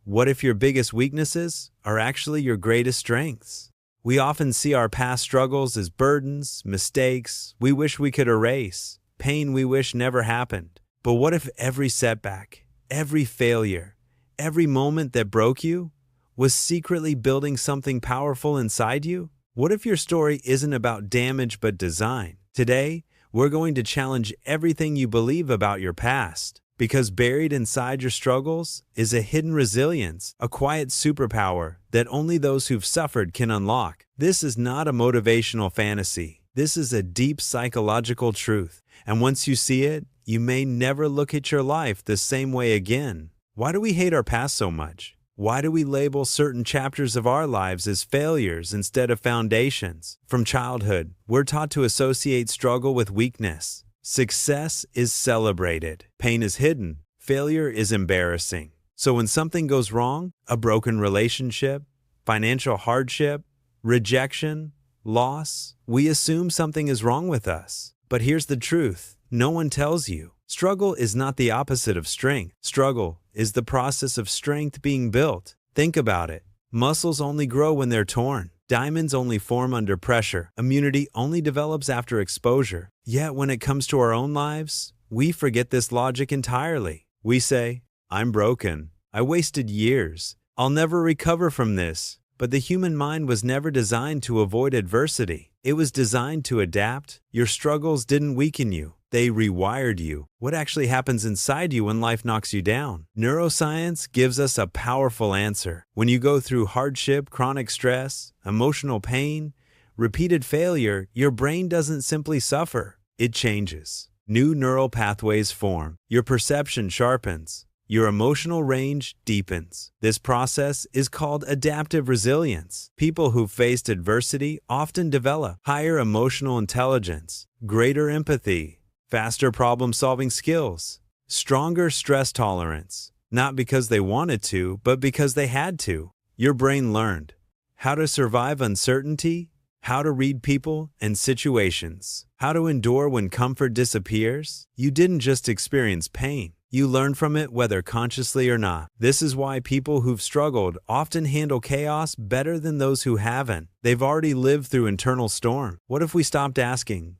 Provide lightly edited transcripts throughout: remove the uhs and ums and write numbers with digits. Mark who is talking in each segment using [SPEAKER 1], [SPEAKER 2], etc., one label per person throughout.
[SPEAKER 1] What if your biggest weaknesses are actually your greatest strengths? We often see our past struggles as burdens, mistakes we wish we could erase, pain we wish never happened. But what if every setback, every failure, every moment that broke you was secretly building something powerful inside you? What if your story isn't about damage but design? Today, we're going to challenge everything you believe about your past, because buried inside your struggles is a hidden resilience, a quiet superpower that only those who've suffered can unlock. This is not a motivational fantasy. This is a deep psychological truth. And once you see it, you may never look at your life the same way again. Why do we hate our past so much? Why do we label certain chapters of our lives as failures instead of foundations? From childhood, we're taught to associate struggle with weakness. Success is celebrated. Pain is hidden. Failure is embarrassing. So when something goes wrong, a broken relationship, financial hardship, rejection, loss, we assume something is wrong with us. But here's the truth. No one tells you. Struggle is not the opposite of strength. Struggle is the process of strength being built. Think about it. Muscles only grow when they're torn. Diamonds only form under pressure. Immunity only develops after exposure. Yet when it comes to our own lives, we forget this logic entirely. We say, I'm broken. I wasted years. I'll never recover from this. But the human mind was never designed to avoid adversity. It was designed to adapt. Your struggles didn't weaken you. They rewired you. What actually happens inside you when life knocks you down? Neuroscience gives us a powerful answer. When you go through hardship, chronic stress, emotional pain, repeated failure, your brain doesn't simply suffer. It changes. New neural pathways form. Your perception sharpens. Your emotional range deepens. This process is called adaptive resilience. People who've faced adversity often develop higher emotional intelligence, greater empathy, faster problem-solving skills, stronger stress tolerance, not because they wanted to, but because they had to. Your brain learned how to survive uncertainty, how to read people and situations, how to endure when comfort disappears. You didn't just experience pain. You learn from it whether consciously or not. This is why people who've struggled often handle chaos better than those who haven't. They've already lived through internal storm. What if we stopped asking,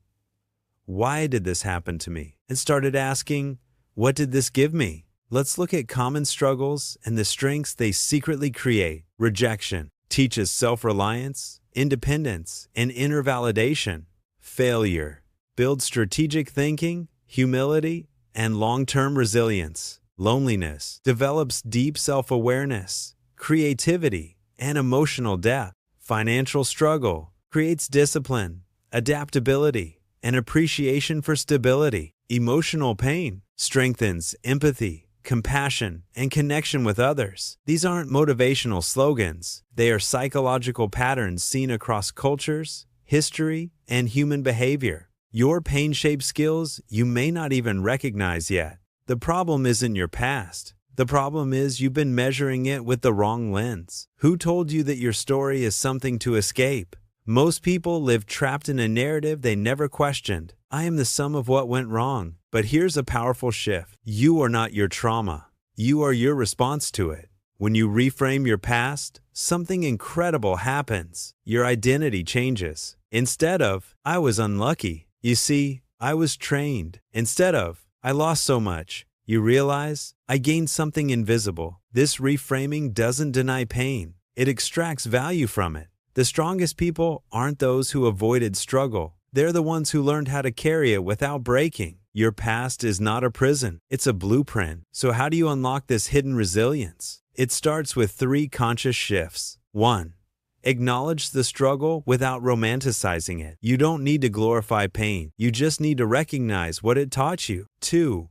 [SPEAKER 1] why did this happen to me? And started asking, what did this give me? Let's look at common struggles and the strengths they secretly create. Rejection teaches self-reliance, independence, and inner validation. Failure builds strategic thinking, humility, and long-term resilience. Loneliness develops deep self-awareness, creativity, and emotional depth. Financial struggle creates discipline, adaptability, and appreciation for stability. Emotional pain strengthens empathy, compassion, and connection with others. These aren't motivational slogans. They are psychological patterns seen across cultures, history, and human behavior. Your pain-shaped skills you may not even recognize yet. The problem isn't your past. The problem is you've been measuring it with the wrong lens. Who told you that your story is something to escape? Most people live trapped in a narrative they never questioned. I am the sum of what went wrong. But here's a powerful shift. You are not your trauma. You are your response to it. When you reframe your past, something incredible happens. Your identity changes. Instead of, I was unlucky, you see, I was trained. Instead of, I lost so much, you realize, I gained something invisible. This reframing doesn't deny pain. It extracts value from it. The strongest people aren't those who avoided struggle. They're the ones who learned how to carry it without breaking. Your past is not a prison. It's a blueprint. So how do you unlock this hidden resilience? It starts with 3 conscious shifts. 1. Acknowledge the struggle without romanticizing it. You don't need to glorify pain. You just need to recognize what it taught you. 2.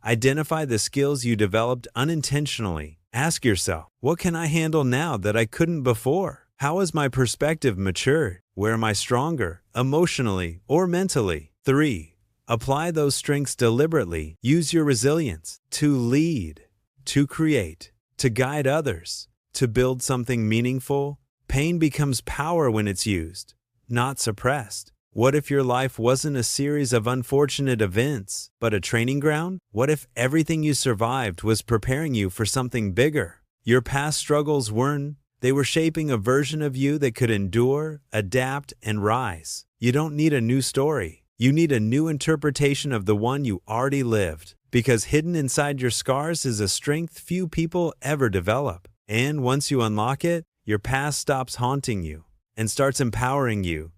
[SPEAKER 1] Identify the skills you developed unintentionally. Ask yourself, what can I handle now that I couldn't before? How has my perspective matured? Where am I stronger, emotionally or mentally? 3. Apply those strengths deliberately. Use your resilience to lead, to create, to guide others, to build something meaningful. Pain becomes power when it's used, not suppressed. What if your life wasn't a series of unfortunate events, but a training ground? What if everything you survived was preparing you for something bigger? Your past struggles weren't. They were shaping a version of you that could endure, adapt, and rise. You don't need a new story. You need a new interpretation of the one you already lived. Because hidden inside your scars is a strength few people ever develop. And once you unlock it, your past stops haunting you and starts empowering you.